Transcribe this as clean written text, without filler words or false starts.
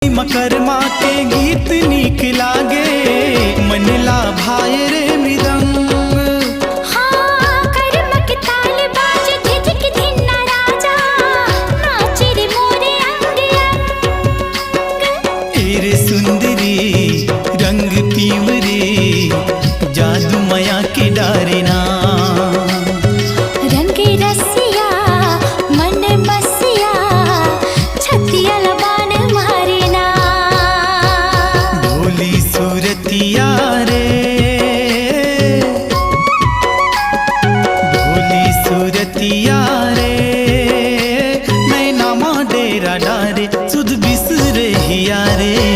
मकरमा के गीत नीक लागे, मनला भाई रे मृदंग। हाँ कर्म के ताल बाज झिझक धिन्ना राजा, नाचे रे मोरे अंग अंग। एरे सुंदरी रंग पीवरे, जादू माया के डारेना। रंग रसिया मन बसिया, छतिया लबान मारेना। भोली सूरतिया रे, भोली सूरतिया रे, नैना मा डेरा डारे, सुध बिसरे हिया रे।